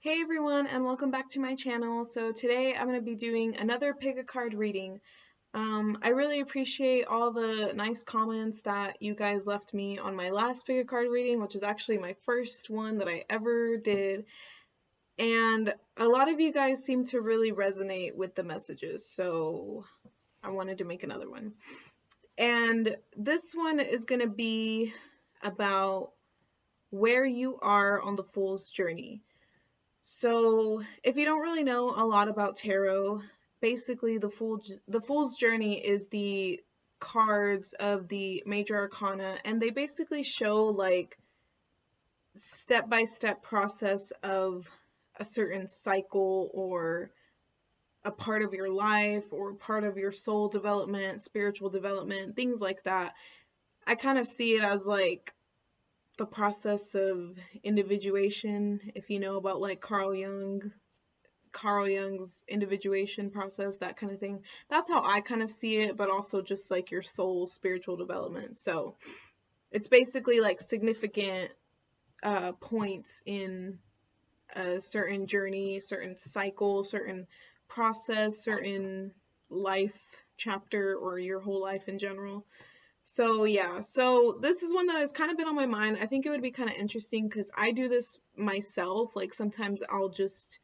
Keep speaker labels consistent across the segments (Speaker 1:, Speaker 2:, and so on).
Speaker 1: Hey everyone, and welcome back to my channel. So today I'm going to be doing another pick a card reading. I really appreciate all the nice comments that you guys left me on my last pick a card reading, which is actually my first one that I ever did. And a lot of you guys seem to really resonate with the messages, so I wanted to make another one. And this one is going to be about where you are on the Fool's Journey. So, if you don't really know a lot about tarot, basically the Fool's Journey is the cards of the major arcana, and they basically show like step-by-step process of a certain cycle or a part of your life or part of your soul development, spiritual development, things like that. I kind of see it as like the process of individuation, if you know about like Carl Jung's individuation process, that kind of thing. That's how I kind of see it, but also just like your soul spiritual development. So it's basically like significant points in a certain journey, certain cycle, certain process, certain life chapter, or your whole life in general. So yeah, so this is one that has kind of been on my mind. I think it would be kind of interesting because I do this myself. Like sometimes I'll just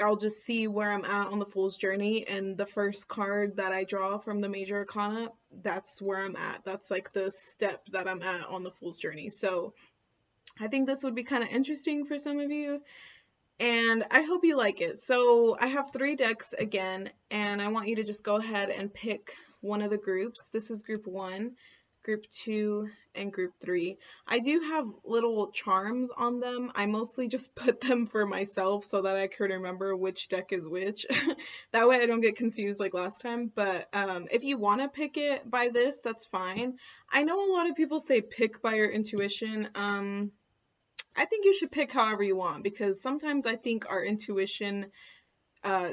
Speaker 1: I'll just see where I'm at on the Fool's Journey, and the first card that I draw from the major arcana, that's where I'm at. That's like the step that I'm at on the Fool's Journey. So I think this would be kind of interesting for some of you, and I hope you like it. So I have 3 decks again, and I want you to just go ahead and pick one of the groups. This is group 1, group 2, and group 3. I do have little charms on them. I mostly just put them for myself so that I could remember which deck is which. That way I don't get confused like last time. But if you want to pick it by this, that's fine. I know a lot of people say pick by your intuition. I think you should pick however you want, because sometimes I think our intuition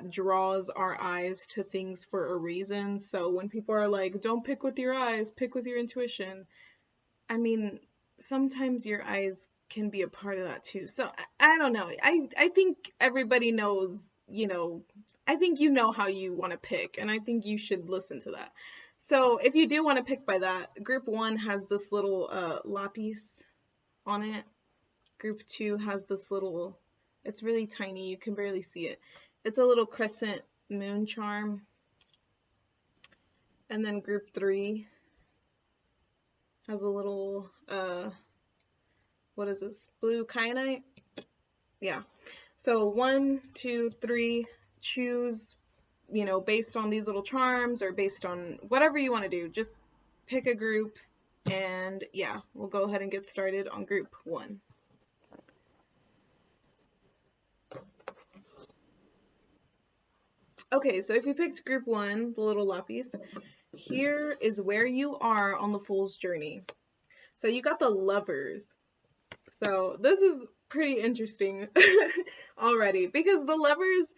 Speaker 1: draws our eyes to things for a reason. So when people are like, don't pick with your eyes, pick with your intuition, I mean, sometimes your eyes can be a part of that too. So I don't know. I think everybody knows, I think you know how you want to pick, and I think you should listen to that. So if you do want to pick by that, group 1 has this little lapis on it. Group 2 has this little, it's really tiny, you can barely see it. It's a little crescent moon charm. And then group 3 has a little, what is this, blue kyanite? Yeah. So 1, 2, 3, choose, based on these little charms or based on whatever you want to do. Just pick a group, and yeah, we'll go ahead and get started on group 1. Okay, so if you picked group 1, the little lapis, here is where you are on the Fool's Journey. So you got the Lovers. So this is pretty interesting already, because the Lovers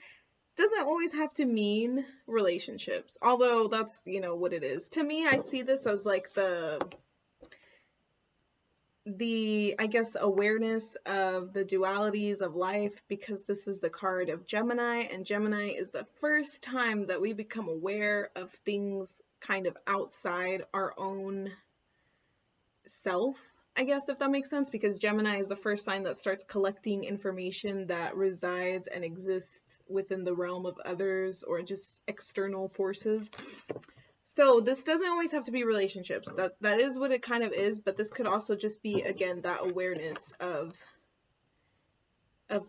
Speaker 1: doesn't always have to mean relationships, although that's, what it is. To me, I see this as like the I guess, awareness of the dualities of life, because this is the card of Gemini, and Gemini is the first time that we become aware of things kind of outside our own self, I guess, if that makes sense, because Gemini is the first sign that starts collecting information that resides and exists within the realm of others or just external forces. So this doesn't always have to be relationships. That is what it kind of is, but this could also just be, again, that awareness of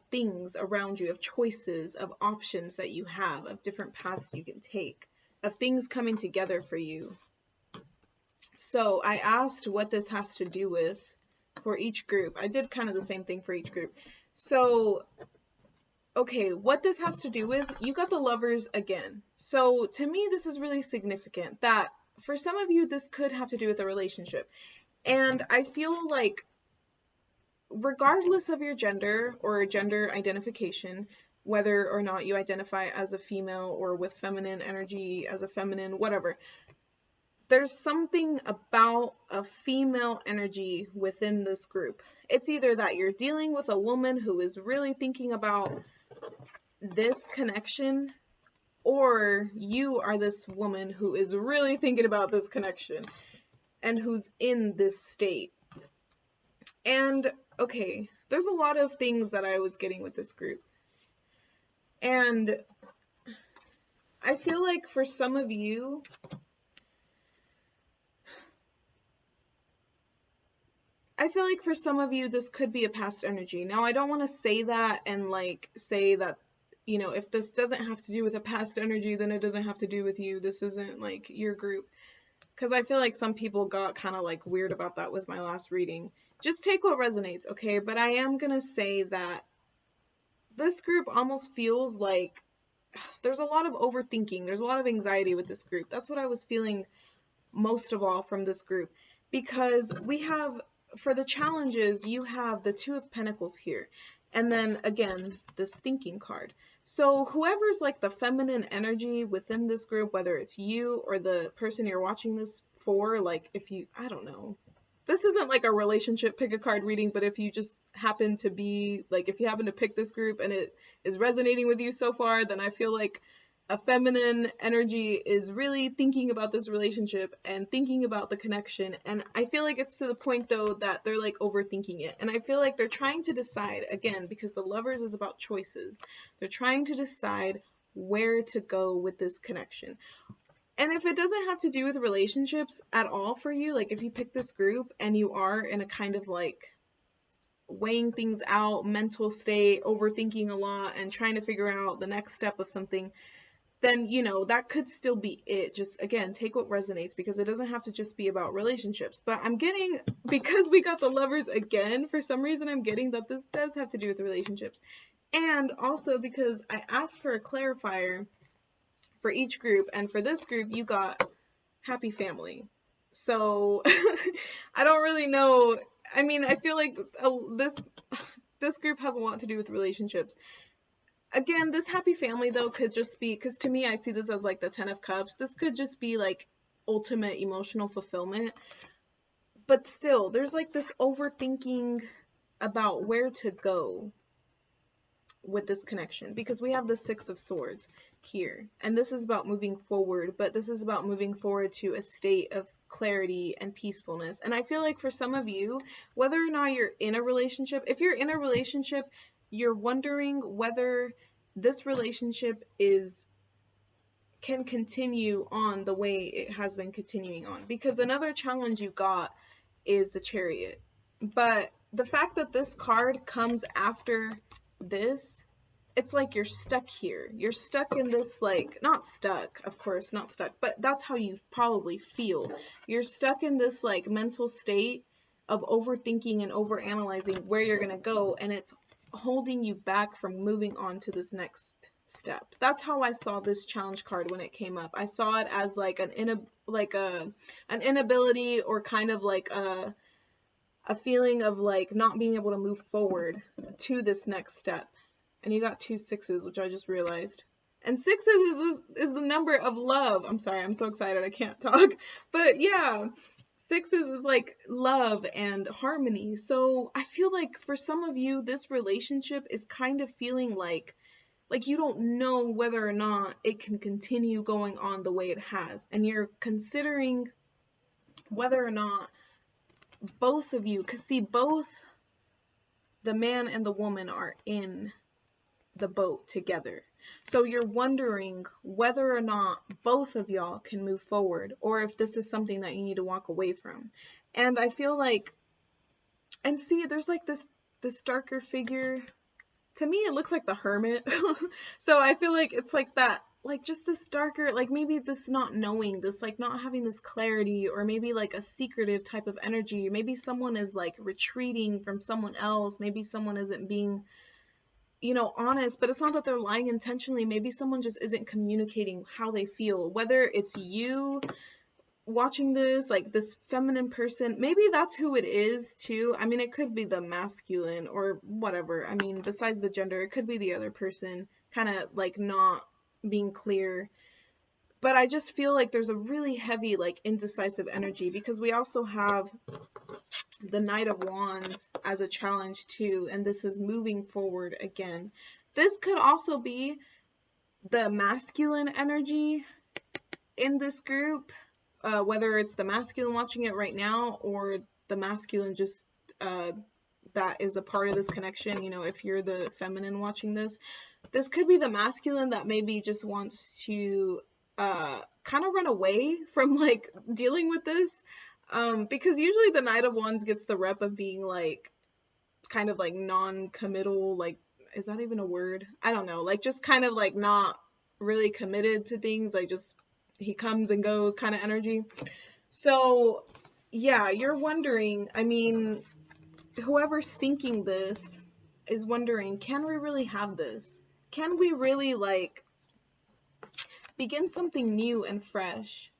Speaker 1: things around you, of choices, of options that you have, of different paths you can take, of things coming together for you. So I asked what this has to do with for each group. I did kind of the same thing for each group. So okay, what this has to do with, you got the Lovers again. So to me, this is really significant that for some of you, this could have to do with a relationship. And I feel like regardless of your gender or gender identification, whether or not you identify as a female or with feminine energy, as a feminine, whatever, there's something about a female energy within this group. It's either that you're dealing with a woman who is really thinking about this connection, or you are this woman who is really thinking about this connection and who's in this state. And okay, there's a lot of things that I was getting with this group. And I feel like for some of you, this could be a past energy. Now, I don't want to say that and like say that, you know, if this doesn't have to do with a past energy, then it doesn't have to do with you. This isn't like your group. Because I feel like some people got kind of like weird about that with my last reading. Just take what resonates, okay? But I am going to say that this group almost feels like there's a lot of overthinking. There's a lot of anxiety with this group. That's what I was feeling most of all from this group. Because we have, for the challenges, you have the Two of Pentacles here. And then, again, this thinking card. So whoever's like the feminine energy within this group, whether it's you or the person you're watching this for, like if you, I don't know. This isn't like a relationship pick a card reading, but if you just happen to be, like if you happen to pick this group and it is resonating with you so far, then I feel like a feminine energy is really thinking about this relationship and thinking about the connection. And I feel like it's to the point though that they're like overthinking it. And I feel like they're trying to decide, again, because the Lovers is about choices. They're trying to decide where to go with this connection. And if it doesn't have to do with relationships at all for you, like if you pick this group and you are in a kind of like weighing things out, mental state, overthinking a lot and trying to figure out the next step of something, then, you know, that could still be it. Just, again, take what resonates, because it doesn't have to just be about relationships. But I'm getting, because we got the Lovers again, for some reason I'm getting that this does have to do with relationships. And also because I asked for a clarifier for each group, and for this group you got happy family. So I don't really know. I mean, I feel like this group has a lot to do with relationships. Again, this happy family though could just be, because to me I see this as like the 10 of Cups. This could just be like ultimate emotional fulfillment. But still, there's like this overthinking about where to go with this connection, because we have the Six of Swords here, and this is about moving forward, but this is about moving forward to a state of clarity and peacefulness. And I feel like for some of you, whether or not you're in a relationship, if you're in a relationship, you're wondering whether this relationship can continue on the way it has been continuing on, because another challenge you got is the Chariot. But the fact that this card comes after this, it's like you're stuck here. You're stuck in this, like, not stuck, of course, not stuck, but that's how you probably feel. You're stuck in this like mental state of overthinking and overanalyzing where you're gonna go, and it's holding you back from moving on to this next step. That's how I saw this challenge card when it came up. I saw it as like an inability, or kind of like a feeling of like not being able to move forward to this next step. And you got 2 sixes, which I just realized. And 6 is the number of love. I'm sorry, I'm so excited I can't talk. But yeah, 6 is like love and harmony. So I feel like for some of you, this relationship is kind of feeling like you don't know whether or not it can continue going on the way it has. And you're considering whether or not both of you, because see, both the man and the woman are in the boat together. So you're wondering whether or not both of y'all can move forward, or if this is something that you need to walk away from. And I feel like, and see, there's like this darker figure. To me, it looks like the Hermit. So I feel like it's like that, like just this darker, like maybe this not knowing, this like not having this clarity, or maybe like a secretive type of energy. Maybe someone is like retreating from someone else. Maybe someone isn't being, you know, honest, but it's not that they're lying intentionally. Maybe someone just isn't communicating how they feel. Whether it's you watching this, like this feminine person, maybe that's who it is too. I mean, it could be the masculine or whatever. I mean, besides the gender, it could be the other person kind of like not being clear. But I just feel like there's a really heavy, like, indecisive energy, because we also have the Knight of Wands as a challenge too, and this is moving forward again. This could also be the masculine energy in this group, whether it's the masculine watching it right now or the masculine just that is a part of this connection. You know, if you're the feminine watching this could be the masculine that maybe just wants to kind of run away from, like, dealing with this, because usually the Knight of Wands gets the rep of being, like, kind of like non-committal, like, is that even a word? I don't know, like, just kind of like not really committed to things, like, just he comes and goes kind of energy. So yeah, you're wondering, I mean, whoever's thinking this is wondering, can we really have this? Can we really, like, begin something new and fresh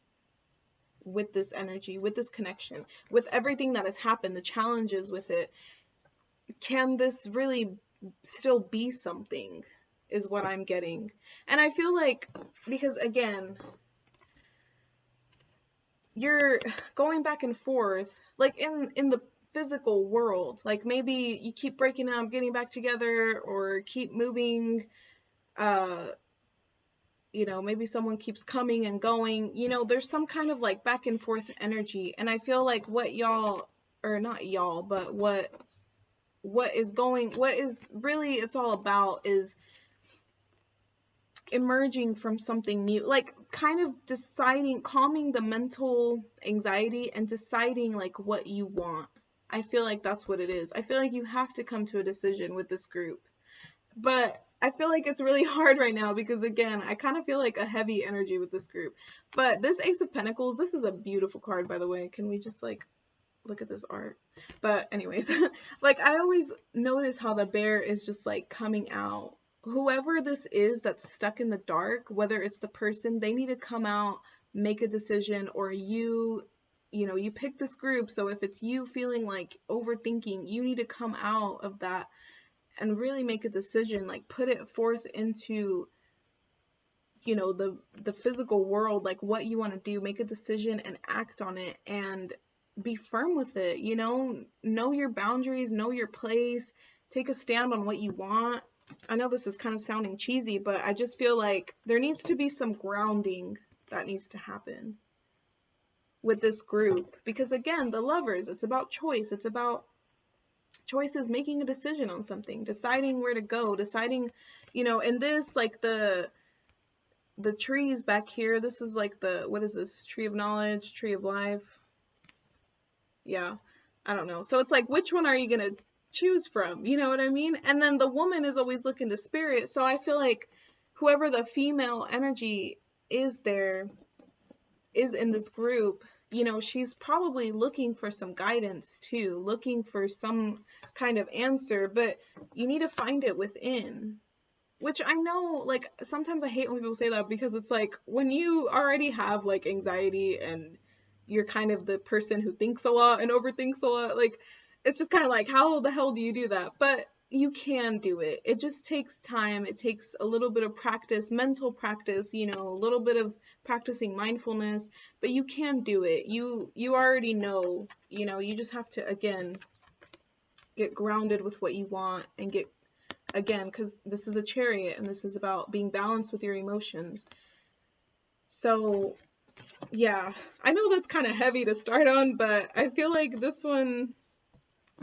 Speaker 1: with this energy, with this connection, with everything that has happened, the challenges with it? Can this really still be something, is what I'm getting. And I feel like, because again, you're going back and forth, like, in the physical world, like, maybe you keep breaking up, getting back together, or keep moving, you know, maybe someone keeps coming and going, you know, there's some kind of, like, back and forth energy. And I feel like what y'all, or not y'all, but what is really it's all about is emerging from something new, like, kind of deciding, calming the mental anxiety and deciding, like, what you want. I feel like that's what it is. I feel like you have to come to a decision with this group. But I feel like it's really hard right now because, again, I kind of feel like a heavy energy with this group. But this Ace of Pentacles, this is a beautiful card, by the way. Can we just, like, look at this art? But anyways, like, I always notice how the bear is just, like, coming out. Whoever this is that's stuck in the dark, whether it's the person, they need to come out, make a decision, or you know, you pick this group. So if it's you feeling like overthinking, you need to come out of that and really make a decision, like, put it forth into, you know, the physical world, like, what you want to do, make a decision and act on it and be firm with it, you know your boundaries, know your place, take a stand on what you want. I know this is kind of sounding cheesy, but I just feel like there needs to be some grounding that needs to happen with this group, because, again, the Lovers, it's about choice, it's about choices, making a decision on something, deciding where to go, deciding, you know, and this, like, the trees back here, this is like the, what is this, tree of knowledge, tree of life, yeah, I don't know. So it's like, which one are you gonna choose from, you know what I mean? And then the woman is always looking to spirit, so I feel like whoever the female energy is there is in this group, you know, she's probably looking for some guidance too, looking for some kind of answer, but you need to find it within. Which I know, like, sometimes I hate when people say that, because it's like, when you already have, like, anxiety and you're kind of the person who thinks a lot and overthinks a lot, like, it's just kind of like, how the hell do you do that? But you can do it. It just takes time. It takes a little bit of practice, mental practice, you know, a little bit of practicing mindfulness, but you can do it. You already know, you know, you just have to, again, get grounded with what you want and get, again, because this is a Chariot and this is about being balanced with your emotions. So yeah, I know that's kind of heavy to start on, but I feel like this one,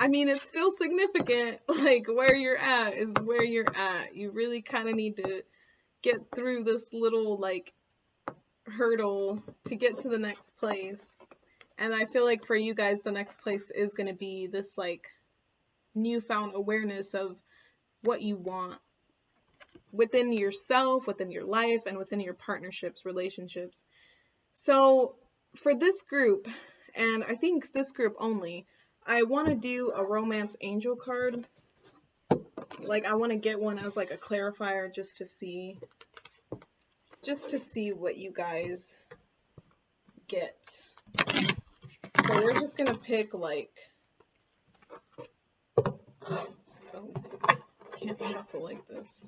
Speaker 1: I mean, it's still significant. Like, where you're at is where you're at. You really kind of need to get through this little, like, hurdle to get to the next place. And I feel like for you guys, the next place is going to be this, like, newfound awareness of what you want within yourself, within your life, and within your partnerships, relationships. So for this group, and I think this group only, I want to do a romance angel card. Like, I want to get one as, like, a clarifier just to see what you guys get. So we're just going to pick, like, oh, can't shuffle like this.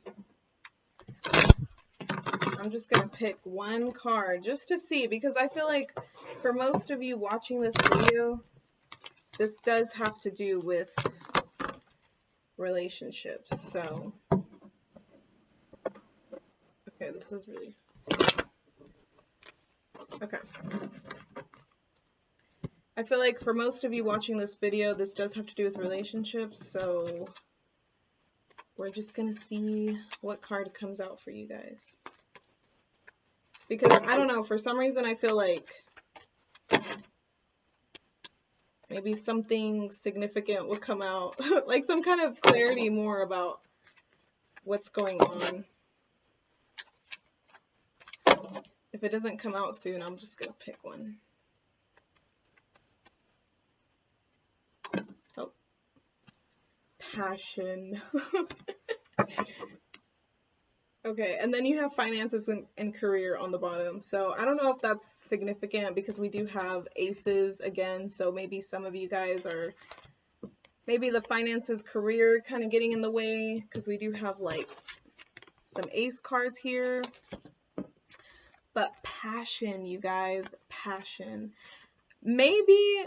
Speaker 1: I'm just going to pick one card just to see, because I feel like for most of you watching this video, this does have to do with relationships. So, okay, this is really, okay. I feel like for most of you watching this video, this does have to do with relationships. So, we're just going to see what card comes out for you guys. Because, I don't know, for some reason I feel like maybe something significant will come out. Like some kind of clarity more about what's going on. If it doesn't come out soon, I'm just going to pick one. Oh. Passion. Okay, and then you have finances and career on the bottom. So I don't know if that's significant because we do have aces again. So maybe some of you guys are, maybe the finances, career kind of getting in the way because we do have like some ace cards here. But passion, you guys, passion. Maybe,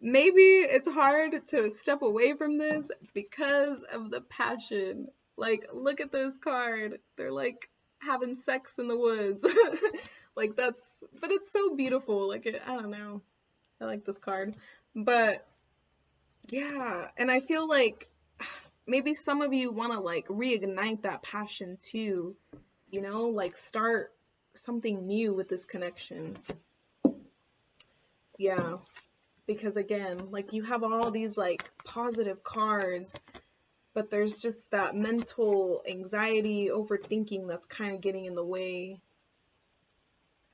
Speaker 1: maybe it's hard to step away from this because of the passion. Like, look at this card. They're like having sex in the woods. Like that's, but it's so beautiful. Like, I don't know. I like this card. But yeah, and I feel like maybe some of you want to like reignite that passion too. You know, like start something new with this connection. Yeah, because again, like you have all these like positive cards, but there's just that mental anxiety, overthinking that's kind of getting in the way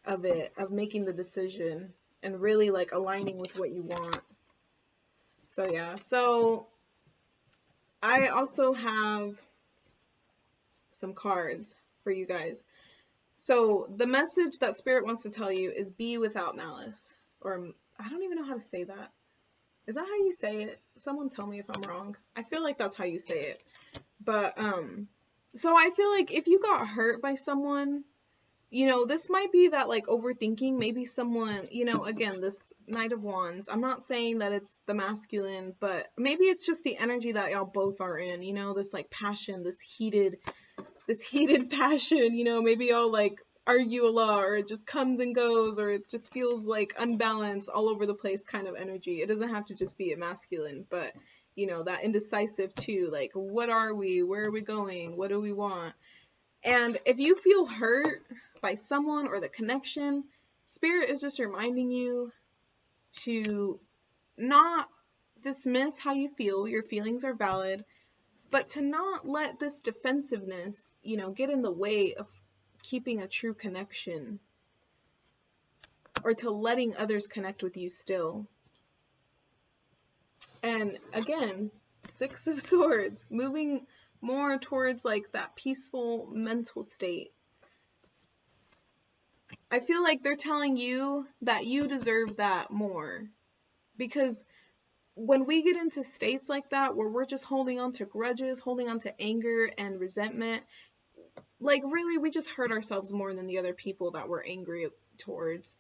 Speaker 1: of it, of making the decision and really like aligning with what you want. So yeah, so I also have some cards for you guys. So the message that Spirit wants to tell you is be without malice. Or I don't even know how to say that. Is that how you say it? Someone tell me if I'm wrong. I feel like that's how you say it. But, so I feel like if you got hurt by someone, you know, this might be that, like, overthinking. Maybe someone, you know, again, this Knight of Wands. I'm not saying that it's the masculine, but maybe it's just the energy that y'all both are in, you know, this, like, passion, this heated passion, you know, maybe y'all, like, argue a lot, or it just comes and goes, or it just feels like unbalanced, all over the place kind of energy. It doesn't have to just be a masculine, but you know, that indecisive too, like what are we, where are we going, what do we want? And if you feel hurt by someone or the connection, Spirit is just reminding you to not dismiss how you feel. Your feelings are valid, but to not let this defensiveness, you know, get in the way of keeping a true connection, or to letting others connect with you still. And again, Six of Swords, moving more towards like that peaceful mental state. I feel like they're telling you that you deserve that more, because when we get into states like that where we're just holding on to grudges, holding on to anger and resentment, like really we just hurt ourselves more than the other people that we're angry towards.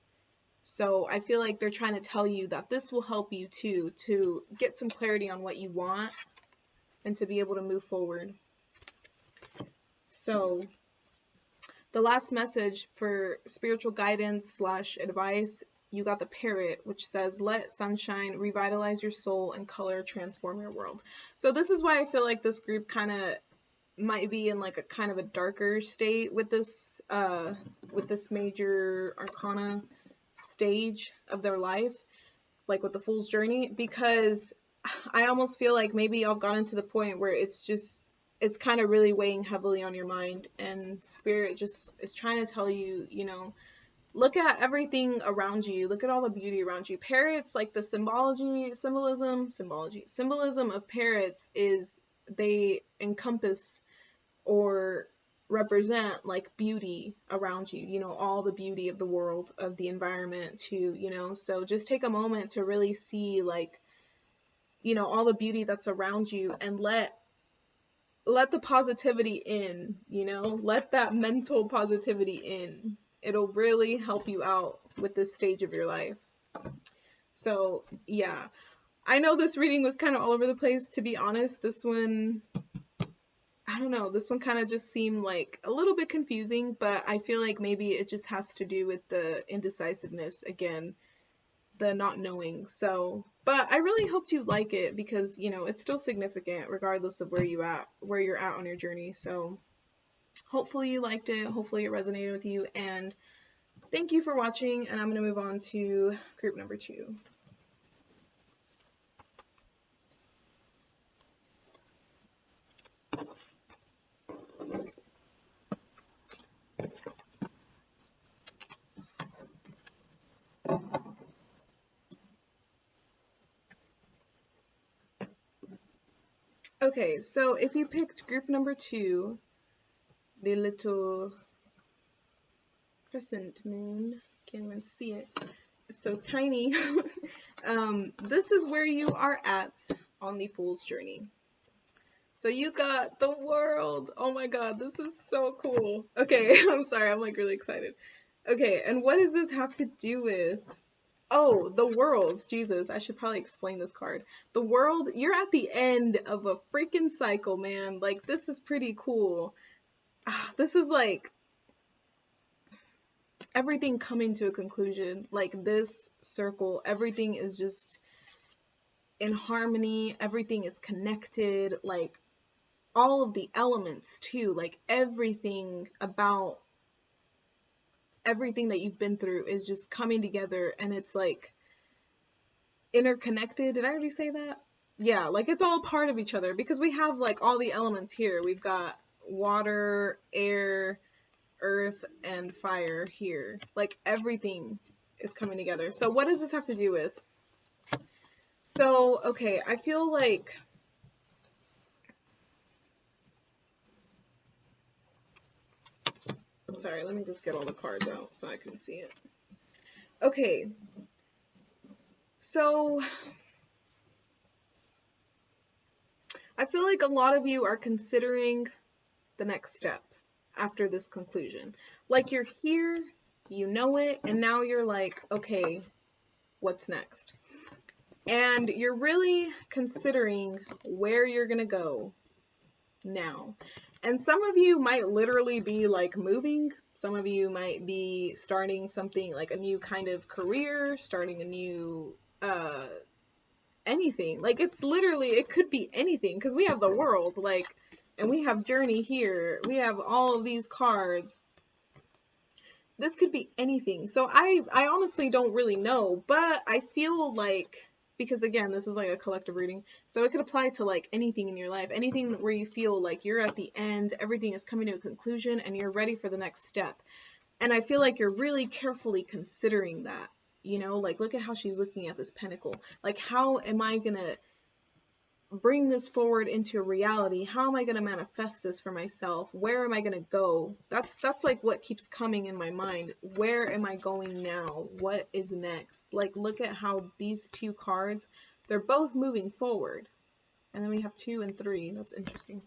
Speaker 1: So I feel like they're trying to tell you that this will help you too, to get some clarity on what you want and to be able to move forward. So the last message for spiritual guidance / advice, you got the Parrot, which says, let sunshine revitalize your soul and color transform your world. So this is why I feel like this group kind of might be in like a kind of a darker state with this major arcana stage of their life, like with the Fool's Journey, because I almost feel like maybe y'all gotten to the point where it's kind of really weighing heavily on your mind, and Spirit just is trying to tell you, you know, look at everything around you, look at all the beauty around you. Parrots, like the symbolism of parrots is they encompass or represent like beauty around you, you know, all the beauty of the world, of the environment too, you know. So just take a moment to really see, like, you know, all the beauty that's around you, and let let the positivity in, you know, let that mental positivity in. It'll really help you out with this stage of your life. So, yeah. I know this reading was kind of all over the place, to be honest. This one, I don't know, this one kind of just seemed like a little bit confusing, but I feel like maybe it just has to do with the indecisiveness again, the not knowing. So, but I really hoped you like it because, you know, it's still significant regardless of where you're at on your journey. So, hopefully you liked it, hopefully it resonated with you, and thank you for watching, and I'm going to move on to group number 2. Okay, so if you picked group number 2, the little crescent moon, can't even see it, it's so tiny. This is where you are at on the Fool's Journey. So you got the world. Oh my god, this is so cool. Okay, I'm sorry, I'm like really excited. Okay, and what does this have to do with? Oh, the world. Jesus, I should probably explain this card. The world, you're at the end of a freaking cycle, man. Like, this is pretty cool. This is like everything coming to a conclusion. Like, this circle, everything is just in harmony. Everything is connected. Like, all of the elements, too. Like, everything about everything that you've been through is just coming together, and it's like interconnected. Did I already say that? Yeah, like it's all part of each other because we have like all the elements here. We've got water, air, earth, and fire here. Like everything is coming together. So what does this have to do with? So, okay, I feel like sorry, let me just get all the cards out so I can see it. Okay. So I feel like a lot of you are considering the next step after this conclusion. Like you're here, you know it, and now you're like, okay, what's next? And you're really considering where you're gonna go now. And some of you might literally be like moving. Some of you might be starting something like a new kind of career, starting a new anything. Like it's literally, it could be anything because we have the world, like, and we have journey here. We have all of these cards. This could be anything. So I honestly don't really know, but I feel like, because again, this is like a collective reading, so it could apply to like anything in your life, anything where you feel like you're at the end, everything is coming to a conclusion, and you're ready for the next step. And I feel like you're really carefully considering that, you know, like look at how she's looking at this pentacle. Like, how am I gonna bring this forward into reality? How am I going to manifest this for myself? Where am I going to go? That's like what keeps coming in my mind. Where am I going now? What is next? Like, look at how these two cards, they're both moving forward. And then we have 2 and 3. That's interesting.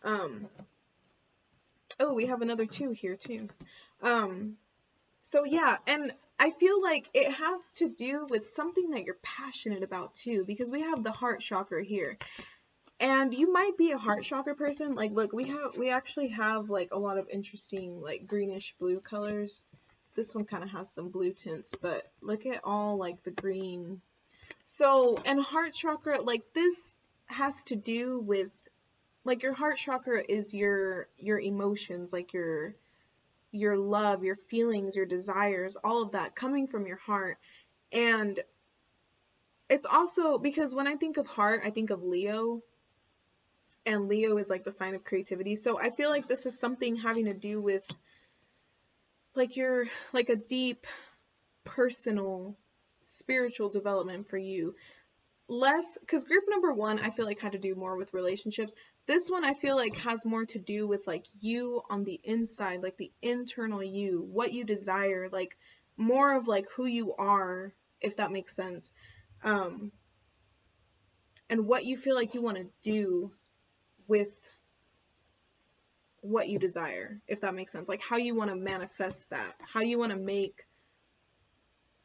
Speaker 1: Oh, we have another 2 here too. So yeah, and I feel like it has to do with something that you're passionate about too, because we have the heart chakra here. And you might be a heart chakra person. Like, look, we actually have like a lot of interesting like greenish blue colors. This one kind of has some blue tints, but look at all like the green. So, and heart chakra, like this has to do with like your heart chakra is your emotions, like your love, your feelings, your desires, all of that coming from your heart. And it's also because when I think of heart, I think of Leo, and Leo is like the sign of creativity. So I feel like this is something having to do with like your like a deep personal spiritual development for you. Less because group number 1 I feel like had to do more with relationships. This one I feel like has more to do with like you on the inside, like the internal you, what you desire, like more of like who you are, if that makes sense. And what you feel like you want to do with what you desire, if that makes sense. Like how you want to manifest that, how you want to make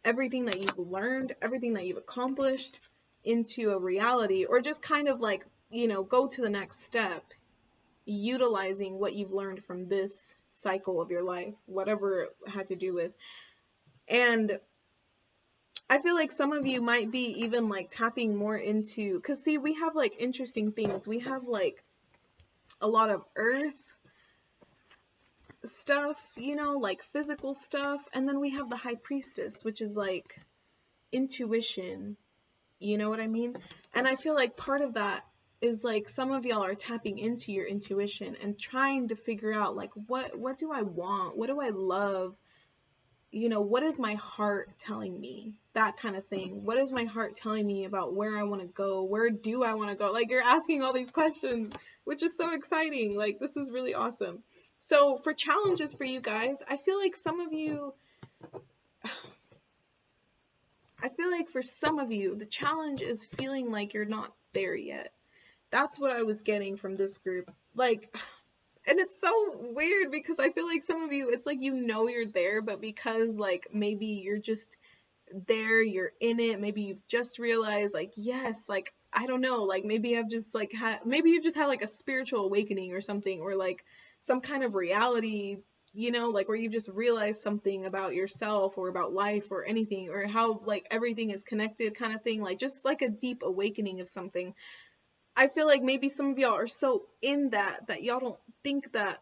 Speaker 1: everything that you've learned, everything that you've accomplished into a reality, or just kind of like, you know, go to the next step utilizing what you've learned from this cycle of your life, whatever it had to do with. And I feel like some of you might be even like tapping more into, because see, we have like interesting things. We have like a lot of earth stuff, you know, like physical stuff, and then we have the high priestess, which is like intuition, you know what I mean? And I feel like part of that is like some of y'all are tapping into your intuition and trying to figure out like what do I want? What do I love? You know, what is my heart telling me? That kind of thing. What is my heart telling me about where I want to go? Where do I want to go? Like, you're asking all these questions, which is so exciting. Like, this is really awesome. So for challenges for you guys, I feel like for some of you, the challenge is feeling like you're not there yet. That's what I was getting from this group. Like, and it's so weird because I feel like some of you, it's like, you know, you're there, but because like maybe you're just there, you're in it, maybe you've just realized like, yes, like, I don't know, like maybe I've just like maybe you've just had like a spiritual awakening or something, or like some kind of reality, you know, like where you've just realized something about yourself or about life or anything, or how like everything is connected kind of thing, like just like a deep awakening of something. I feel like maybe some of y'all are so in that y'all don't think that,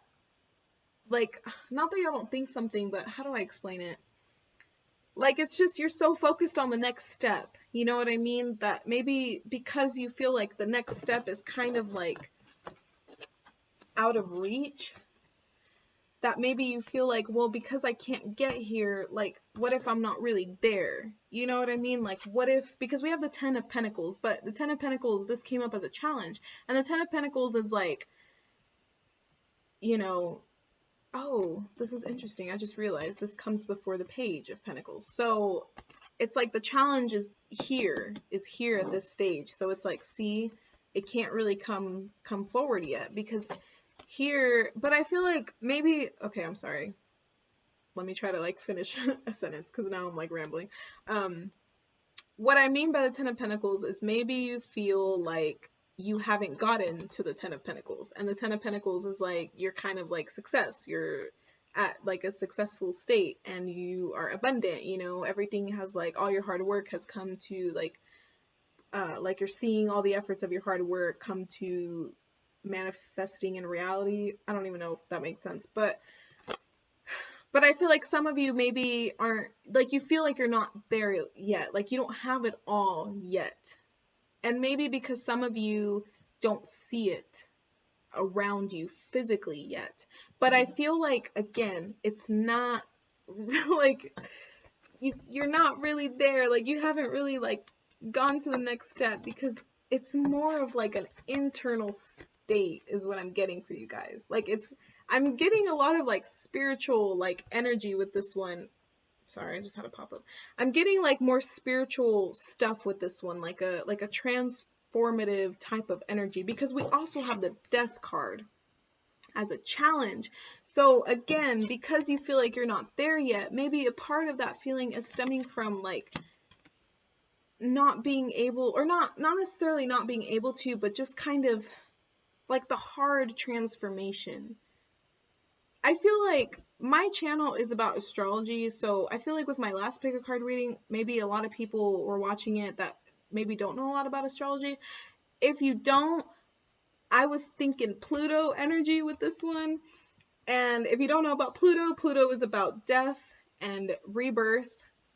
Speaker 1: like, not that y'all don't think something, but how do I explain it? Like, it's just you're so focused on the next step, you know what I mean? That maybe because you feel like the next step is kind of like out of reach, that maybe you feel like, well, because I can't get here, like, what if I'm not really there? You know what I mean? Like, what if, because we have the 10 of Pentacles, but the 10 of Pentacles, this came up as a challenge. And the 10 of Pentacles is like, you know, oh, this is interesting. I just realized this comes before the Page of Pentacles. So it's like the challenge is here at this stage. So it's like, see, it can't really come forward yet because here, but I feel like maybe, okay, I'm sorry. Let me try to like finish a sentence because now I'm like rambling. What I mean by the 10 of Pentacles is maybe you feel like you haven't gotten to the 10 of Pentacles, and the 10 of Pentacles is like, you're kind of like success. You're at like a successful state and you are abundant, you know, everything has like, all your hard work has come to like you're seeing all the efforts of your hard work come to manifesting in reality. I don't even know if that makes sense, but I feel like some of you maybe aren't, like, you feel like you're not there yet, like you don't have it all yet. And maybe because some of you don't see it around you physically yet. But I feel like, again, it's not like you're not really there, like you haven't really like gone to the next step, because it's more of like an internal state is what I'm getting for you guys. Like, I'm getting a lot of like spiritual like energy with this one. Sorry, I just had a pop up. I'm getting like more spiritual stuff with this one, like a transformative type of energy, because we also have the Death card as a challenge. So again, because you feel like you're not there yet, maybe a part of that feeling is stemming from like not being able, or not necessarily not being able to, but just kind of like the hard transformation. I feel like my channel is about astrology, so I feel like with my last pick a card reading, maybe a lot of people were watching it that maybe don't know a lot about astrology. If you don't, I was thinking Pluto energy with this one. And if you don't know about Pluto, Pluto is about death and rebirth.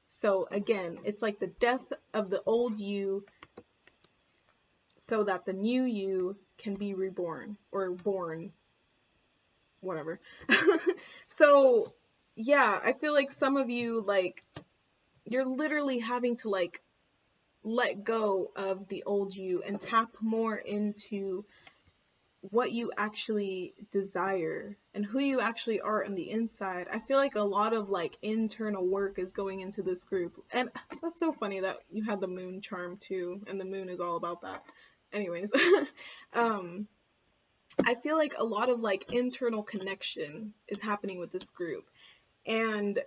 Speaker 1: So again, it's like the death of the old you so that the new you can be reborn, or born, whatever. So yeah, I feel like some of you, like, you're literally having to like let go of the old you and tap more into what you actually desire and who you actually are on the inside. I feel like a lot of like internal work is going into this group, and that's so funny that you had the moon charm too, and the moon is all about that. Anyways, I feel like a lot of like internal connection is happening with this group. And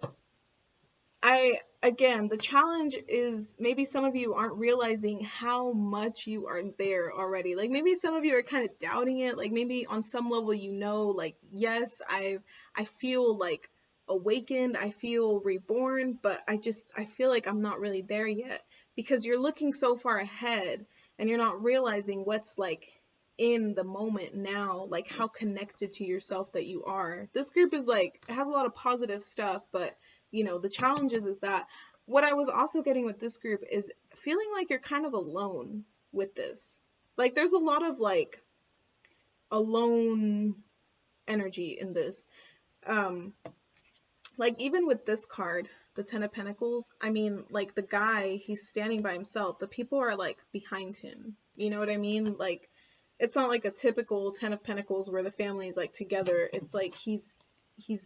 Speaker 1: again, the challenge is maybe some of you aren't realizing how much you are there already. Like maybe some of you are kind of doubting it. Like maybe on some level, like, yes, I feel like awakened, I feel reborn, but I feel like I'm not really there yet, because you're looking so far ahead and you're not realizing what's like in the moment now, like how connected to yourself that you are. This group is like, it has a lot of positive stuff, but the challenges is that what I was also getting with this group is feeling like you're kind of alone with this. Like there's a lot of like alone energy in this. Like even with this card, the 10 of Pentacles, I mean, like the guy, he's standing by himself. The people are like behind him. You know what I mean? Like it's not like a typical 10 of Pentacles where the family is like together. It's like he's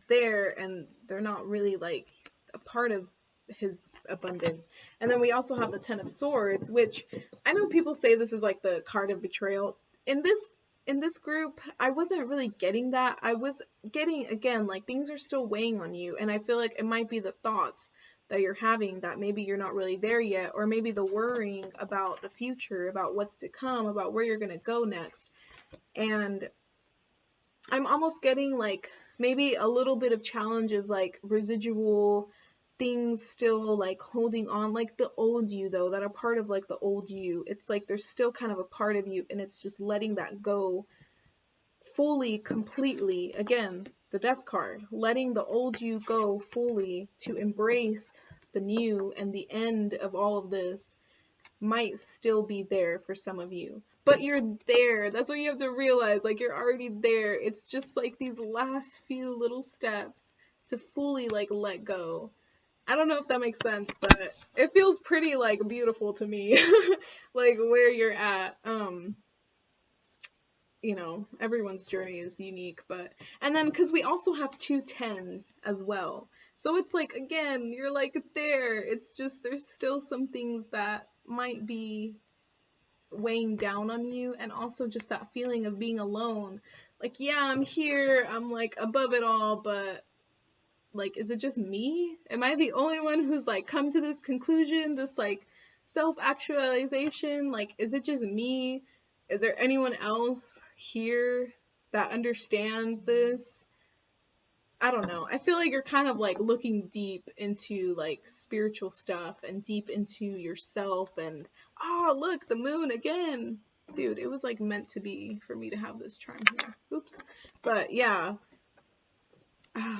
Speaker 1: there and they're not really like a part of his abundance. And then we also have the 10 of Swords, which I know people say this is like the card of betrayal. In this group, I wasn't really getting that. I was getting, again, like things are still weighing on you, and I feel like it might be the thoughts that you're having that maybe you're not really there yet, or maybe the worrying about the future, about what's to come, about where you're going to go next. And I'm almost getting like maybe a little bit of challenges, like residual things still like holding on, like the old you though, that are part of like the old you. It's like there's still kind of a part of you, and it's just letting that go fully, completely. Again, the Death card, letting the old you go fully to embrace the new, and the end of all of this might still be there for some of you. But you're there. That's what you have to realize. Like you're already there. It's just like these last few little steps to fully like let go. I don't know if that makes sense, but it feels pretty like beautiful to me. Like where you're at. Everyone's journey is unique, but and then because we also have 2 10s as well. So it's like, again, you're like there. It's just there's still some things that might be weighing down on you, and also just that feeling of being alone. Like, yeah, I'm here, I'm like above it all, but like, is it just me? Am I the only one who's like come to this conclusion, this like self-actualization? Like, is it just me? Is there anyone else here that understands this? I don't know. I feel like you're kind of like looking deep into like spiritual stuff and deep into yourself, and oh, look, the moon again. Dude, it was like meant to be for me to have this charm here. Oops. But yeah.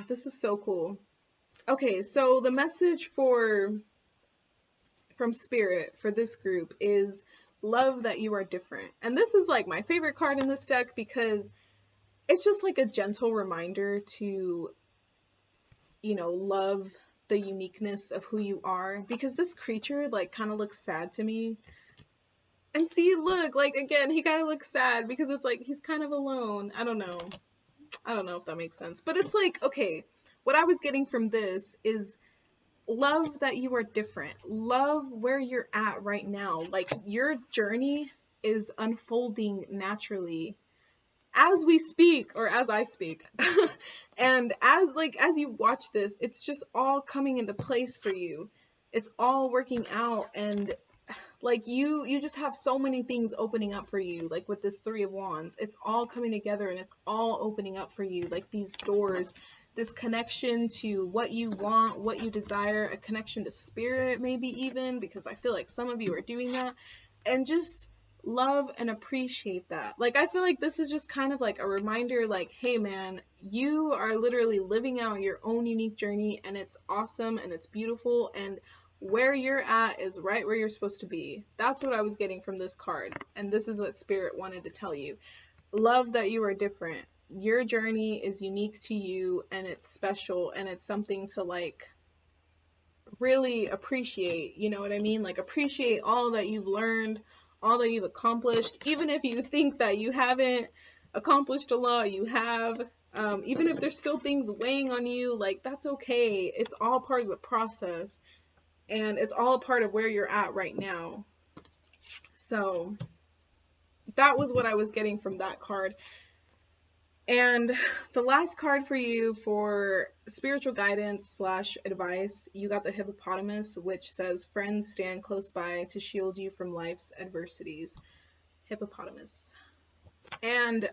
Speaker 1: This is so cool. Okay, so the message from Spirit for this group is love that you are different. And this is like my favorite card in this deck, because it's just like a gentle reminder to, love the uniqueness of who you are, because this creature like kind of looks sad to me. And see, look, like again, he kind of looks sad because it's like he's kind of alone. I don't know if that makes sense, but it's like, okay, what I was getting from this is love that you are different. Love where you're at right now. Like your journey is unfolding naturally as we speak, or as I speak. And as you watch this, it's just all coming into place for you. It's all working out, and like you just have so many things opening up for you. Like with this 3 of Wands, it's all coming together and it's all opening up for you, like these doors, this connection to what you want, what you desire, a connection to spirit maybe even, because I feel like some of you are doing that. And just love and appreciate that. Like I feel like this is just kind of like a reminder, like, hey man, you are literally living out your own unique journey, and it's awesome and it's beautiful, and where you're at is right where you're supposed to be. That's what I was getting from this card, and this is what Spirit wanted to tell you. Love that you are different. Your journey is unique to you, and it's special, and it's something to like really appreciate. You know what I mean? Like appreciate all that you've learned, all that you've accomplished, even if you think that you haven't accomplished a lot. You have. Even if there's still things weighing on you, like that's okay. It's all part of the process, and it's all part of where you're at right now. So that was what I was getting from that card. And the last card for you for spiritual guidance slash advice, you got the hippopotamus, which says, friends stand close by to shield you from life's adversities. Hippopotamus. And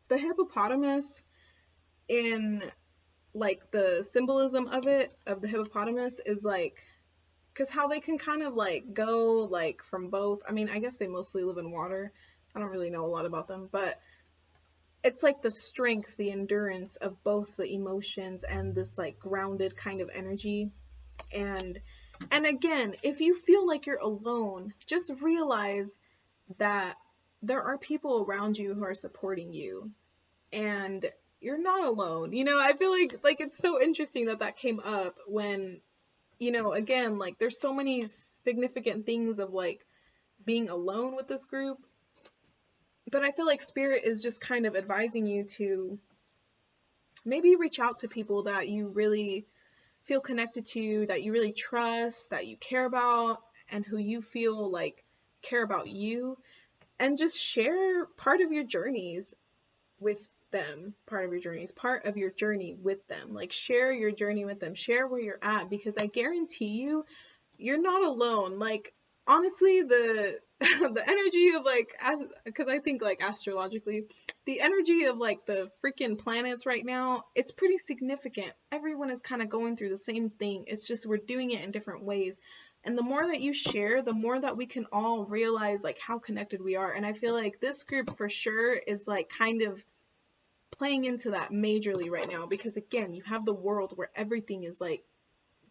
Speaker 1: the hippopotamus, in like the symbolism of it, of the hippopotamus, is like, because how they can kind of like go like from both. I mean, I guess they mostly live in water. I don't really know a lot about them, but it's like the strength, the endurance of both the emotions and this like grounded kind of energy. And again, if you feel like you're alone, just realize that there are people around you who are supporting you, and you're not alone. You know, I feel like it's so interesting that that came up when, you know, again, like there's so many significant things of like being alone with this group, but I feel like spirit is just kind of advising you to maybe reach out to people that you really feel connected to, that you really trust, that you care about, and who you feel like care about you, and just share part of your journeys with them, part of your journey with them. Like, share your journey with them, share where you're at, because I guarantee you, you're not alone. Like, honestly, the the energy of like, as because I think like astrologically, the energy of like the freaking planets right now, it's pretty significant. Everyone is kind of going through the same thing. It's just we're doing it in different ways. And the more that you share, the more that we can all realize like how connected we are. And I feel like this group for sure is like kind of playing into that majorly right now, because again, you have the world where everything is like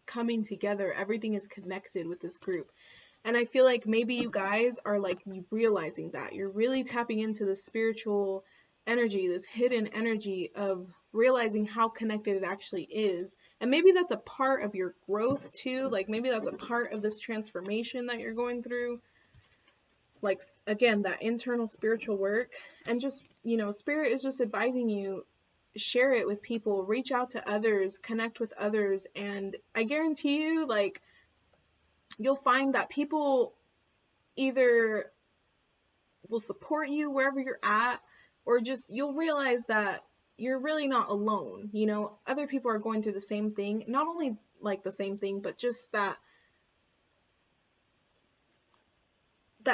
Speaker 1: coming together, everything is connected with this group. And I feel like maybe you guys are like realizing that you're really tapping into the spiritual energy, this hidden energy of realizing how connected it actually is. And maybe that's a part of your growth too. Like maybe that's a part of this transformation that you're going through. Like, again, that internal spiritual work. And just, you know, spirit is just advising you, share it with people, reach out to others, connect with others. And I guarantee you, like, you'll find that people either will support you wherever you're at, or just you'll realize that you're really not alone. You know, other people are going through the same thing, not only like the same thing, but just that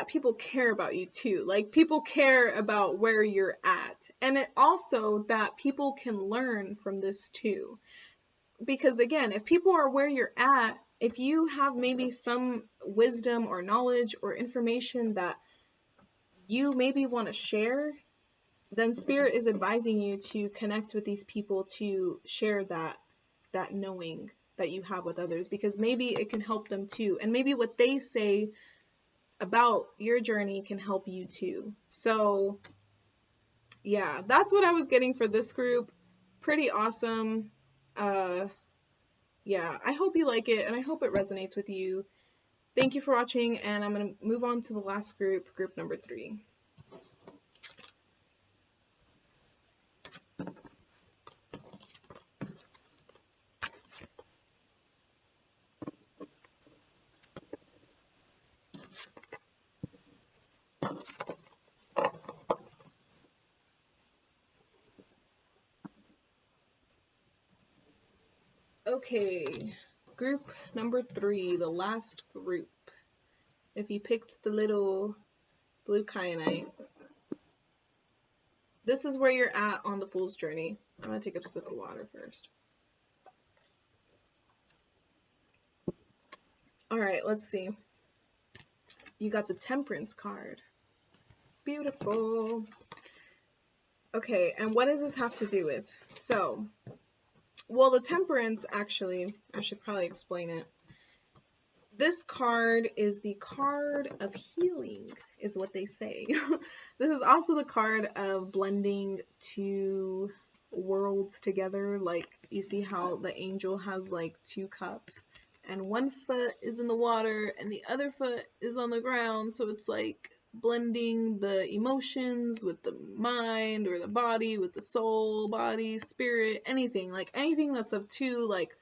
Speaker 1: people care about you too. Like people care about where you're at. And it also that people can learn from this too. Because again, if people are where you're at, if you have maybe some wisdom or knowledge or information that you maybe want to share, then spirit is advising you to connect with these people to share that knowing that you have with others, because maybe it can help them too, and maybe what they say about your journey can help you too. So yeah, that's what I was getting for this group. Pretty awesome. Yeah, I hope you like it and I hope it resonates with you. Thank you for watching, and I'm going to move on to the last group, group number 3. Okay, group number 3, the last group. If you picked the little blue kyanite, this is where you're at on the Fool's Journey. I'm going to take a sip of water first. Alright, let's see. You got the Temperance card. Beautiful. Okay, and what does this have to do with? So, well, the Temperance, actually, I should probably explain it. This card is the card of healing, is what they say. This is also the card of blending two worlds together. Like, you see how the angel has like 2 cups, and one foot is in the water and the other foot is on the ground. So it's like blending the emotions with the mind, or the body with the soul, body, spirit, anything. Like anything that's of 2 like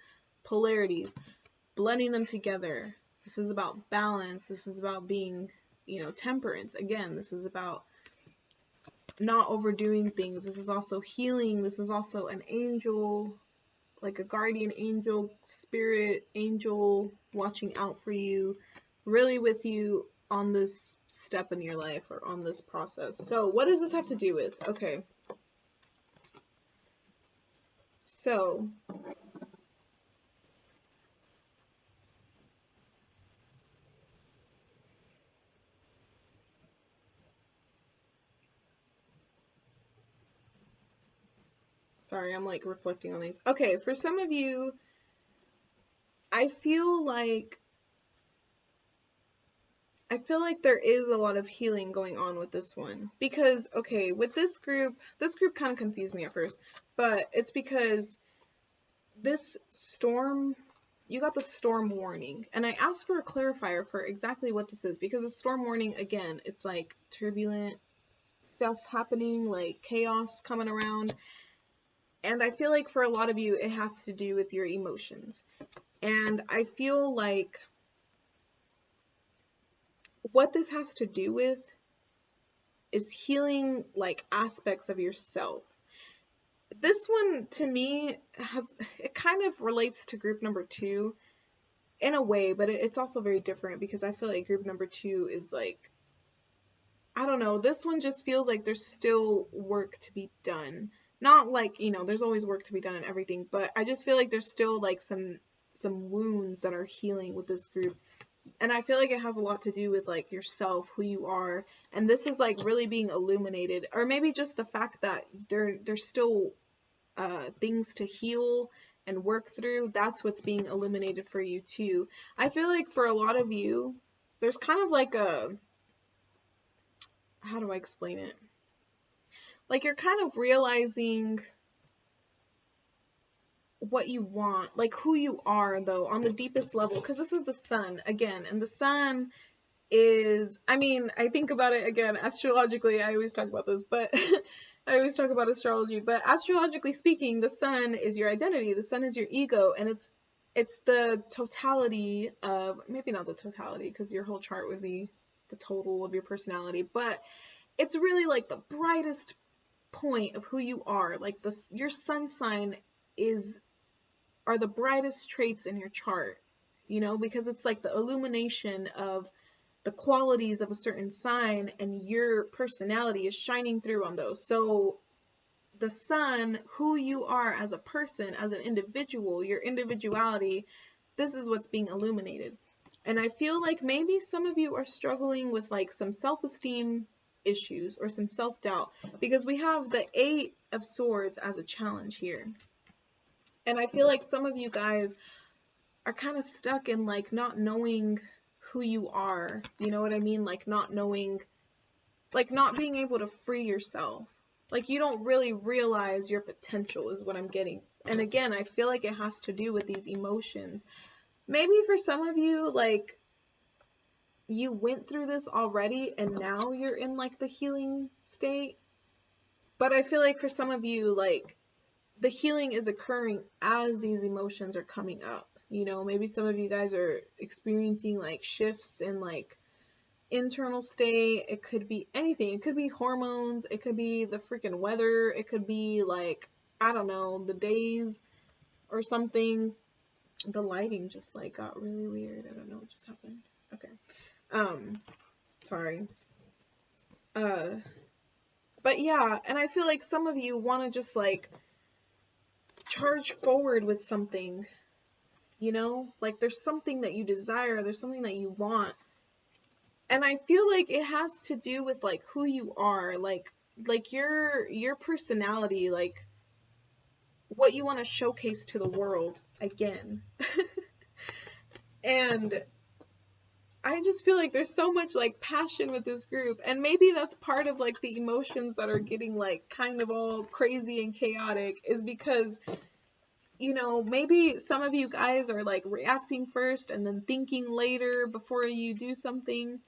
Speaker 1: polarities, blending them together. This is about balance. This is about being, you know, temperance. Again, this is about not overdoing things. This is also healing. This is also an angel, like a guardian angel, spirit angel watching out for you, really with you on this step in your life or on this process. So what does this have to do with? Okay. So sorry, I'm like reflecting on these. Okay, for some of you, I feel like there is a lot of healing going on with this one. Because, okay, with this group kind of confused me at first, but it's because this storm, you got the storm warning, and I asked for a clarifier for exactly what this is, because the storm warning, again, it's like turbulent stuff happening, like chaos coming around, and I feel like for a lot of you, it has to do with your emotions. And I feel like what this has to do with is healing like aspects of yourself. This one to me it kind of relates to group number 2 in a way, but it's also very different, because I feel like group number 2 is like, I don't know, this one just feels like there's still work to be done. Not like, there's always work to be done and everything, but I just feel like there's still like some wounds that are healing with this group. And I feel like it has a lot to do with like yourself, who you are, and this is like really being illuminated, or maybe just the fact that there's still things to heal and work through. That's what's being illuminated for you too. I feel like for a lot of you, there's kind of like how do I explain it? Like you're kind of realizing what you want, like who you are though, on the deepest level, because this is the sun again, and the sun is, I think about it again astrologically. I always talk about this, but I always talk about astrology, but astrologically speaking, the sun is your identity, the sun is your ego, and it's the totality of, maybe not the totality because your whole chart would be the total of your personality, but it's really like the brightest point of who you are. Like this, your sun sign are the brightest traits in your chart, because it's like the illumination of the qualities of a certain sign, and your personality is shining through on those. So the sun, who you are as a person, as an individual, your individuality, this is what's being illuminated. And I feel like maybe some of you are struggling with like some self-esteem issues or some self-doubt, because we have the 8 of Swords as a challenge here. And I feel like some of you guys are kind of stuck in like not knowing who you are. You know what I mean? Like not knowing, like not being able to free yourself. Like you don't really realize your potential is what I'm getting. And again, I feel like it has to do with these emotions. Maybe for some of you, like you went through this already and now you're in like the healing state. But I feel like for some of you, like the healing is occurring as these emotions are coming up. Maybe some of you guys are experiencing like shifts in like internal state. It could be anything. It could be hormones. It could be the freaking weather. It could be like, I don't know, the days or something. The lighting just like got really weird. I don't know what just happened. Okay. Sorry. But yeah, and I feel like some of you want to just like charge forward with something, like there's something that you desire, there's something that you want, and I feel like it has to do with like who you are, like your personality, like what you want to showcase to the world again. And I just feel like there's so much like passion with this group, and maybe that's part of like the emotions that are getting like kind of all crazy and chaotic, is because maybe some of you guys are like reacting first and then thinking later before you do something.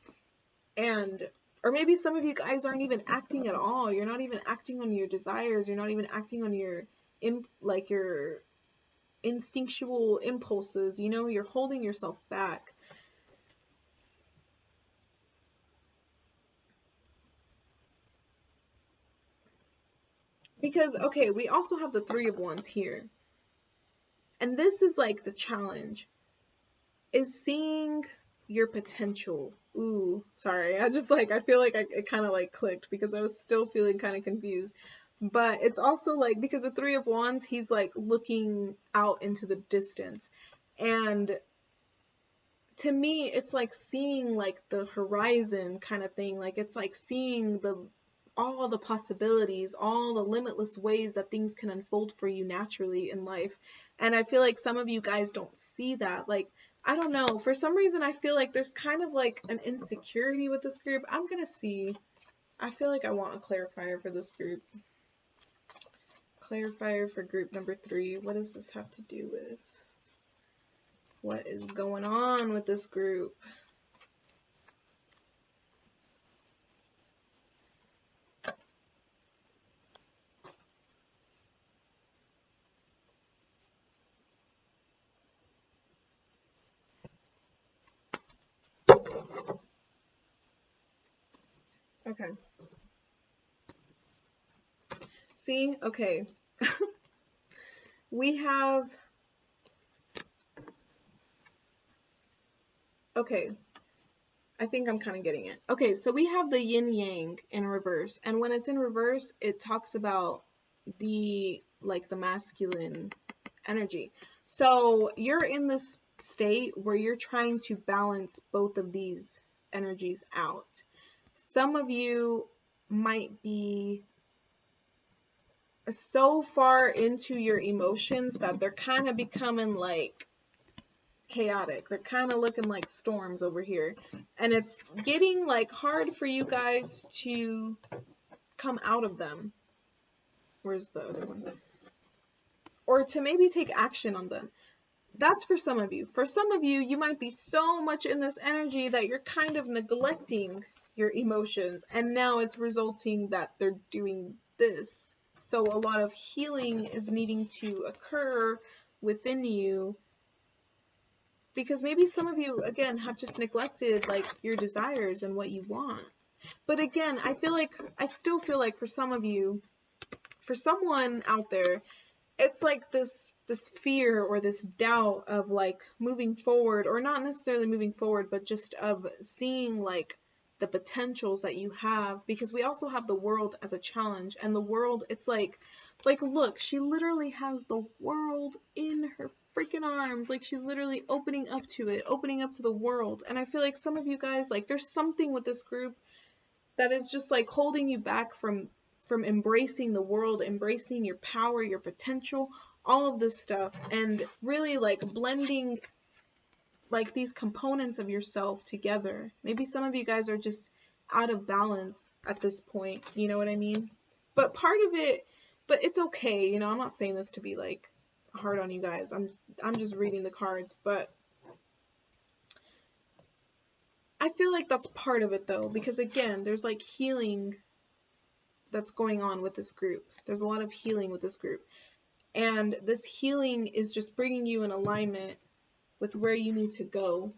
Speaker 1: Or maybe some of you guys aren't even acting at all. You're not even acting on your desires. You're not even acting on your instinctual impulses. You're holding yourself back. Because, okay, we also have the Three of Wands here. And this is like the challenge, is seeing your potential. Ooh, sorry. I feel like it kind of like clicked because I was still feeling kind of confused. But it's also like, because the Three of Wands, he's like looking out into the distance. And to me, it's like seeing like the horizon kind of thing. Like it's like seeing all the possibilities, all the limitless ways that things can unfold for you naturally in life. And I feel like some of you guys don't see that. Like, I don't know, for some reason I feel like there's kind of like an insecurity with this group. I'm gonna see. I feel like I want a clarifier for this group. Clarifier for group number 3. What does this have to do with? What is going on with this group? Okay. See? Okay. We have... Okay. I think I'm kind of getting it. Okay, so we have the yin yang in reverse. And when it's in reverse, it talks about the masculine energy. So you're in this state where you're trying to balance both of these energies out. Some of you might be so far into your emotions that they're kind of becoming like chaotic. They're kind of looking like storms over here. And it's getting like hard for you guys to come out of them. Where's the other one? Or to maybe take action on them. That's for some of you. For some of you, you might be so much in this energy that you're kind of neglecting your emotions. And now it's resulting that they're doing this. So a lot of healing is needing to occur within you, because maybe some of you, again, have just neglected like your desires and what you want. But again, I still feel like for some of you, for someone out there, it's like this fear or this doubt of like moving forward, or not necessarily moving forward, but just of seeing like the potentials that you have, because we also have the world as a challenge. And the world, it's like look, she literally has the world in her freaking arms. Like she's literally opening up to it, opening up to the world. And I feel like some of you guys, like there's something with this group that is just like holding you back from embracing the world, embracing your power, your potential, all of this stuff, and really like blending like these components of yourself together. Maybe some of you guys are just out of balance at this point, you know what I mean? But part of it, but it's okay, you know, I'm not saying this to be like hard on you guys. I'm just reading the cards, but I feel like that's part of it though, because again, there's like healing that's going on with this group. There's a lot of healing with this group. And this healing is just bringing you in alignment with where you need to go.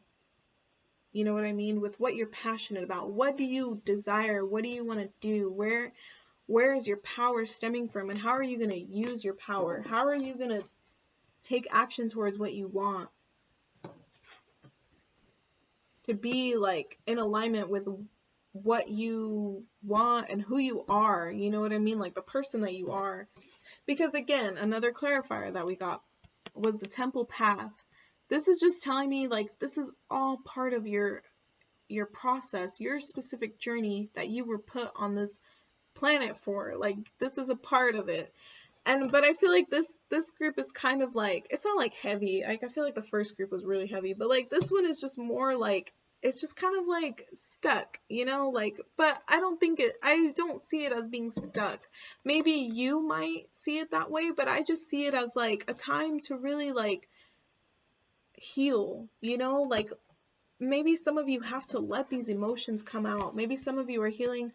Speaker 1: You know what I mean? With what you're passionate about. What do you desire? What do you want to do? Where is your power stemming from? And how are you going to use your power? How are you going to take action towards what you want? To be like in alignment with what you want and who you are. You know what I mean? Like the person that you are. Because again, another clarifier that we got was the temple path. This is just telling me like this is all part of your process, your specific journey that you were put on this planet for. Like this is a part of it. But I feel like this group is kind of like, it's not like heavy. Like I feel like the first group was really heavy, but like this one is just more like, it's just kind of like stuck, you know, like, but I don't see it as being stuck. Maybe you might see it that way, but I just see it as like a time to really like heal, you know, like maybe some of you have to let these emotions come out. Maybe some of you are healing,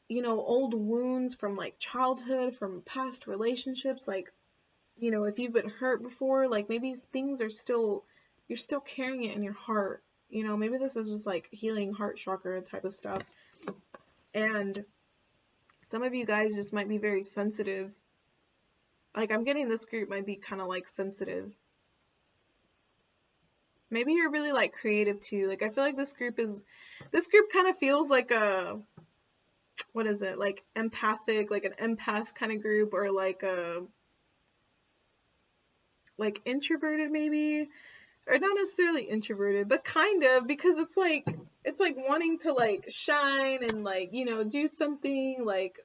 Speaker 1: you know, old wounds from like childhood, from past relationships. Like, you know, if you've been hurt before, like maybe things are still, you're still carrying it in your heart. You know, maybe this is just like healing heart chakra type of stuff. And Some of you guys just might be very sensitive. Like, I'm getting this group might be kind of like sensitive. Maybe you're really like creative too. Like, I feel like this group kind of feels like a, what is it? Like empathic, like an empath kind of group, or like a, like introverted maybe, or not necessarily introverted, but kind of, because it's like wanting to like shine and like, you know, do something, like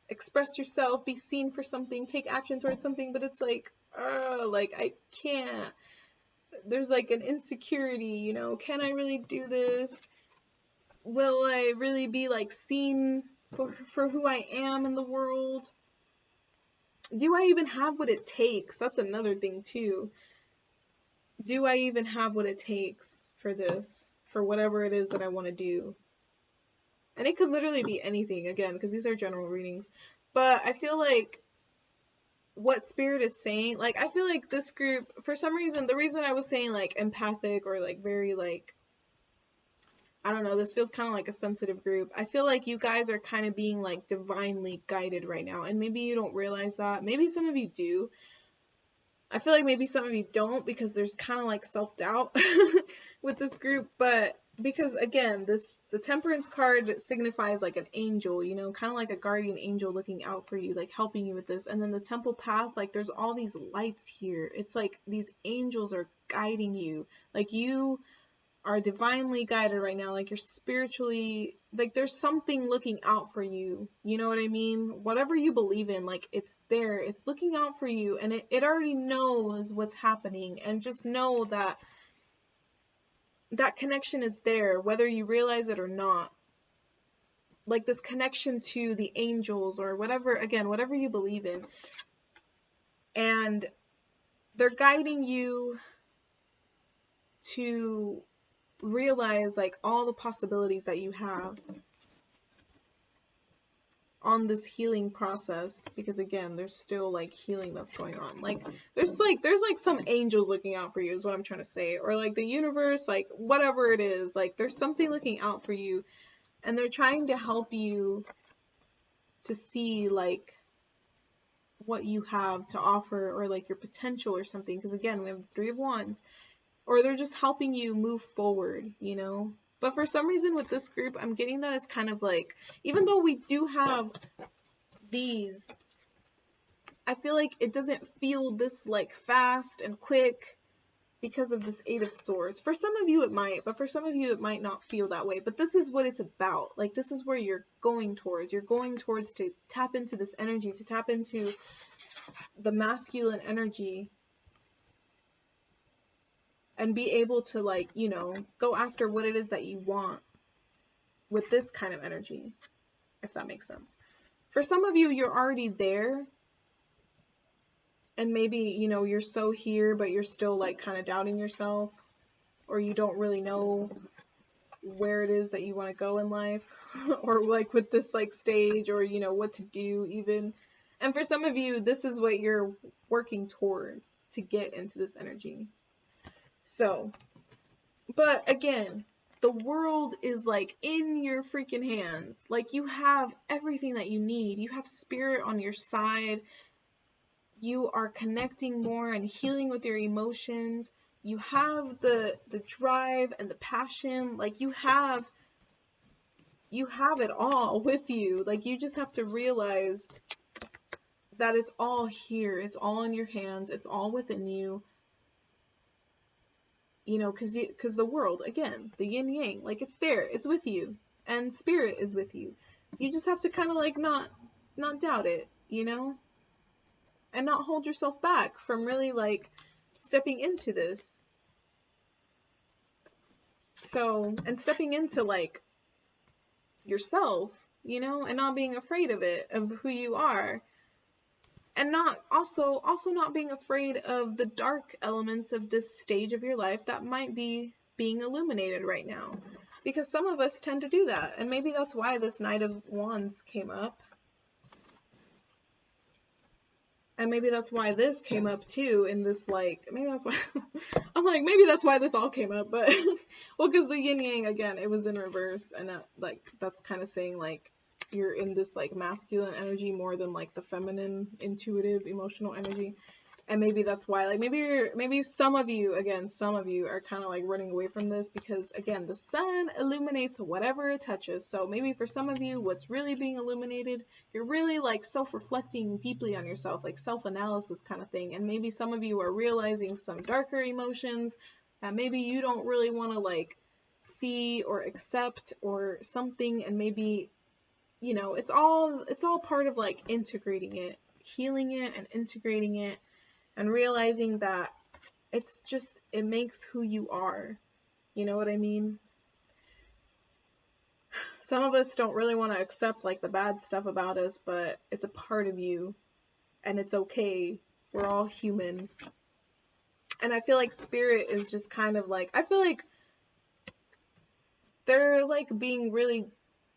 Speaker 1: express yourself, be seen for something, take action towards something, but it's like I can't. There's like an insecurity, you know, can I really do this? Will I really be like seen for who I am in the world? Do I even have what it takes? That's another thing too. Do I even have what it takes for this, for whatever it is that I want to do? And it could literally be anything, again, because these are general readings. But I feel like what Spirit is saying, like, I feel like this group, for some reason, the reason I was saying like empathic or like very like, I don't know, this feels kind of like a sensitive group. I feel like you guys are kind of being like divinely guided right now, and maybe you don't realize that. Maybe some of you do. I feel like maybe some of you don't, because there's kind of like self-doubt with this group, but because again, the Temperance card signifies like an angel, you know, kind of like a guardian angel looking out for you, like helping you with this. And then the Temple path, like there's all these lights here. It's like these angels are guiding you. Like you are divinely guided right now, like you're spiritually, like there's something looking out for you, you know what I mean? Whatever you believe in, like it's there, it's looking out for you, and it already knows what's happening. And just know that that connection is there, whether you realize it or not. Like this connection to the angels or whatever, again, whatever you believe in. And they're guiding you to realize like all the possibilities that you have on this healing process, because again, there's still like healing that's going on. Like there's some angels looking out for you is what I'm trying to say, or like the universe, like whatever it is, like there's something looking out for you, and they're trying to help you to see like what you have to offer, or like your potential or something, because again, we have the Three of Wands. Or they're just helping you move forward, you know? But for some reason with this group, I'm getting that it's kind of like, even though we do have these, I feel like it doesn't feel this like fast and quick because of this Eight of Swords. For some of you it might, but for some of you it might not feel that way. But this is what it's about. Like this is where you're going towards. You're going towards to tap into this energy, to tap into the masculine energy, and be able to like, you know, go after what it is that you want with this kind of energy, if that makes sense. For some of you, you're already there, and maybe, you know, you're so here, but you're still like kind of doubting yourself, or you don't really know where it is that you want to go in life, or like with this like stage, or, you know, what to do even. And for some of you, this is what you're working towards to get into this energy. So, but again, the world is like in your freaking hands. Like you have everything that you need. You have Spirit on your side. You are connecting more and healing with your emotions. You have the drive and the passion. Like you have it all with you. Like you just have to realize that it's all here. It's all in your hands. It's all within you. You know, because the world, again, the yin yang, like it's there, it's with you, and Spirit is with you. You just have to kind of like not doubt it, you know, and not hold yourself back from really like stepping into this. So, and stepping into like yourself, you know, and not being afraid of it, of who you are. And not also not being afraid of the dark elements of this stage of your life that might be being illuminated right now. Because some of us tend to do that. And maybe that's why this Knight of Wands came up. And maybe that's why this came up too, in this like, maybe that's why, I'm like, maybe that's why this all came up. But, well, because the yin yang, again, it was in reverse. And that, like, that's kind of saying like, you're in this like masculine energy more than like the feminine, intuitive, emotional energy. And maybe that's why, like, maybe some of you are kind of like running away from this, because again, the sun illuminates whatever it touches. So maybe for some of you, what's really being illuminated, you're really like self-reflecting deeply on yourself, like self-analysis kind of thing. And maybe some of you are realizing some darker emotions that maybe you don't really want to like see or accept or something. And maybe, you know, it's all part of like integrating it, healing it and integrating it, and realizing that it's just, it makes who you are. You know what I mean? Some of us don't really want to accept like the bad stuff about us, but it's a part of you, and it's okay. We're all human. And I feel like spirit is just kind of like, I feel like they're like being really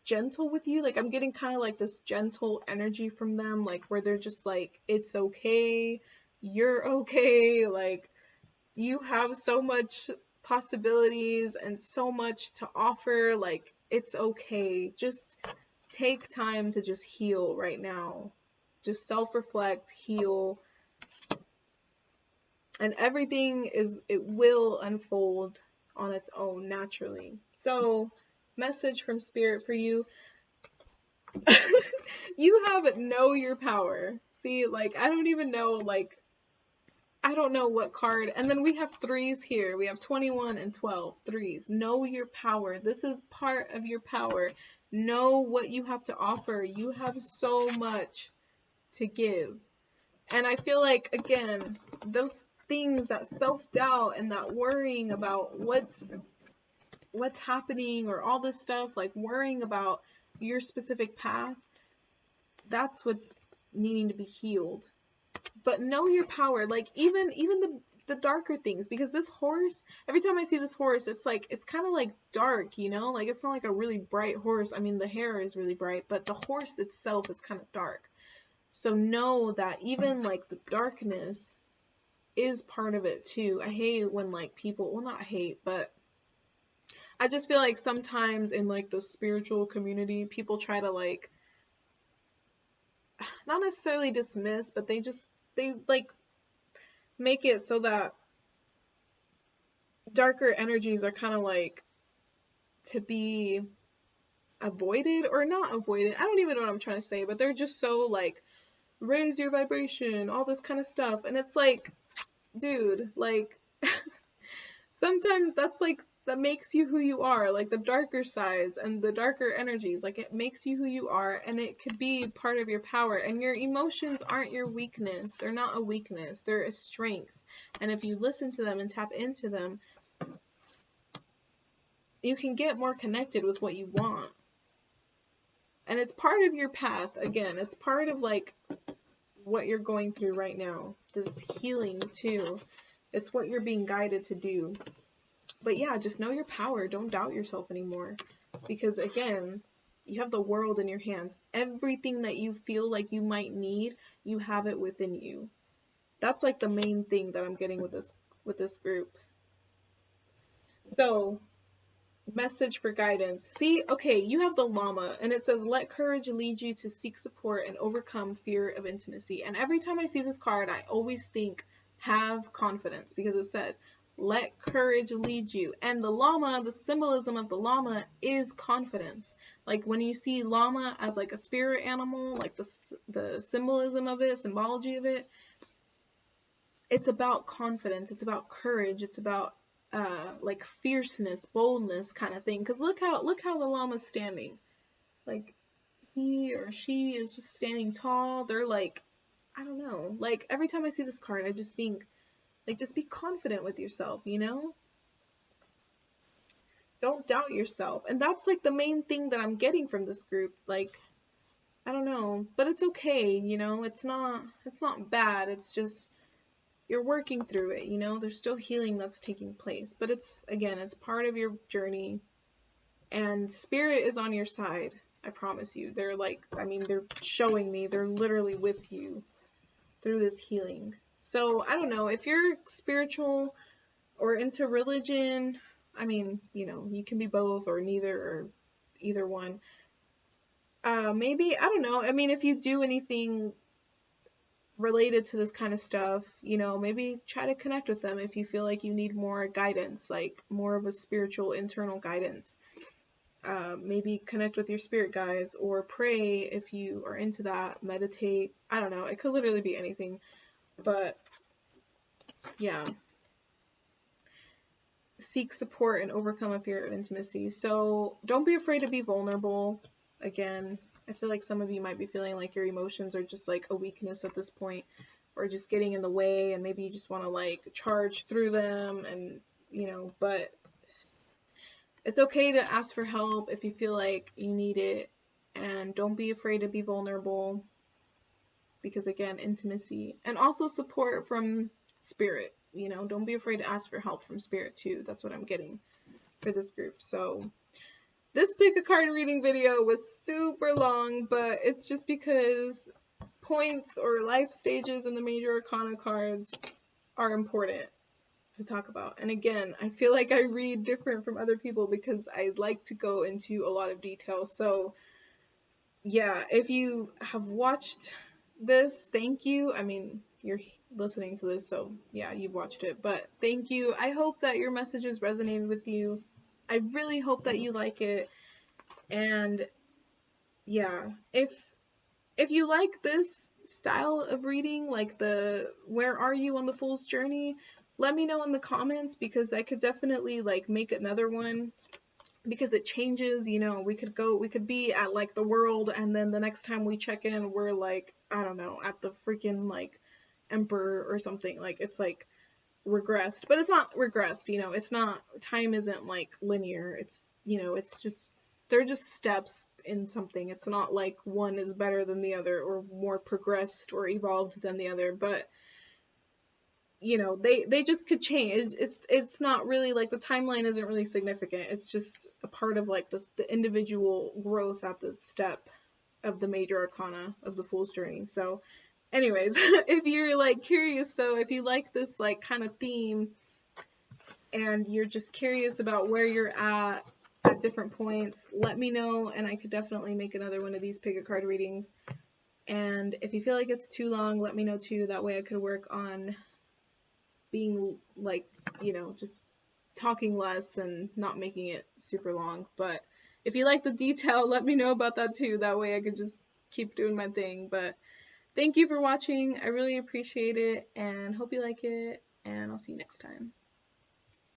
Speaker 1: gentle with you. Like I'm getting kind of like this gentle energy from them, like where they're just like, it's okay, you're okay, like you have so much possibilities and so much to offer, like it's okay. Just take time to just heal right now. Just self-reflect, heal, and everything it will unfold on its own naturally. So, message from spirit for you. You have know your power. See, like I don't even know, like I don't know what card. And then we have threes here. We have 21 and 12. Threes. Know your power. This is part of your power. Know what you have to offer. You have so much to give. And I feel like, again, those things, that self-doubt and that worrying about what's happening or all this stuff, like worrying about your specific path, that's what's needing to be healed. But know your power, like even the darker things, because this horse, every time I see this horse, it's like, it's kind of like dark, you know, like it's not like a really bright horse. I mean, the hair is really bright, but the horse itself is kind of dark. So know that even like the darkness is part of it too. I hate when like people, well, not hate, but I just feel like sometimes in like the spiritual community, people try to like, not necessarily dismiss, but they like make it so that darker energies are kind of like to be avoided, or not avoided. I don't even know what I'm trying to say, but they're just so like, raise your vibration, all this kind of stuff. And it's like, dude, like sometimes that's like, that makes you who you are, like the darker sides and the darker energies, like it makes you who you are, and it could be part of your power. And your emotions aren't your weakness. They're not a weakness. They're a strength. And if you listen to them and tap into them, you can get more connected with what you want. And it's part of your path. Again, it's part of like what you're going through right now. This healing too. It's what you're being guided to do. But yeah, just know your power. Don't doubt yourself anymore. Because again, you have the world in your hands. Everything that you feel like you might need, you have it within you. That's like the main thing that I'm getting with this group. So, message for guidance. See, okay, you have the llama, and it says, let courage lead you to seek support and overcome fear of intimacy. And every time I see this card, I always think, have confidence, because it said, let courage lead you. And the llama, the symbolism of the llama is confidence. Like when you see llama as like a spirit animal, like the symbolism of it, symbology of it, it's about confidence. It's about courage. It's about like fierceness, boldness kind of thing. Because look how the llama's standing. Like he or she is just standing tall. They're like, I don't know. Like every time I see this card, I just think, like, just be confident with yourself, you know? Don't doubt yourself. And that's like the main thing that I'm getting from this group. Like, I don't know, but it's okay, you know? It's not bad. It's just you're working through it, you know? There's still healing that's taking place. But it's, again, it's part of your journey. And spirit is on your side. I promise you. They're like, I mean, they're showing me. They're literally with you through this healing. So, I don't know, if you're spiritual or into religion, I mean, you know, you can be both or neither or either one. Maybe, I don't know. I mean, if you do anything related to this kind of stuff, you know, maybe try to connect with them if you feel like you need more guidance, like more of a spiritual internal guidance. Maybe connect with your spirit guides or pray if you are into that, meditate. I don't know. It could literally be anything. But yeah, seek support and overcome a fear of intimacy. So don't be afraid to be vulnerable. Again, I feel like some of you might be feeling like your emotions are just like a weakness at this point, or just getting in the way, and maybe you just want to like charge through them, and you know, but it's okay to ask for help if you feel like you need it, and don't be afraid to be vulnerable, because again, intimacy and also support from spirit, you know, don't be afraid to ask for help from spirit too. That's what I'm getting for this group. So this pick a card reading video was super long, but it's just because points or life stages in the major arcana cards are important to talk about. And again, I feel like I read different from other people because I like to go into a lot of detail. So yeah, if you have watched this, thank you. I mean, you're listening to this, so yeah, you've watched it, but thank you. I hope that your messages resonated with you. I really hope that you like it. And yeah, if you like this style of reading, like the where are you on the Fool's Journey, let me know in the comments, because I could definitely like make another one, because it changes, you know. We could be at like the world, and then the next time we check in we're like, I don't know, at the freaking like emperor or something. Like it's like regressed, but it's not regressed, you know. It's not, time isn't like linear. It's, you know, it's just, they're just steps in something. It's not like one is better than the other or more progressed or evolved than the other, but you know, they just could change. It's not really like, the timeline isn't really significant. It's just a part of like this, the individual growth at this step of the major arcana of the Fool's Journey. So anyways, if you're like curious though, if you like this like kind of theme and you're just curious about where you're at different points, let me know, and I could definitely make another one of these pick a card readings. And if you feel like it's too long, let me know too. That way I could work on being like, you know, just talking less and not making it super long. But if you like the detail, let me know about that too. That way I could just keep doing my thing. But thank you for watching. I really appreciate it and hope you like it, and I'll see you next time.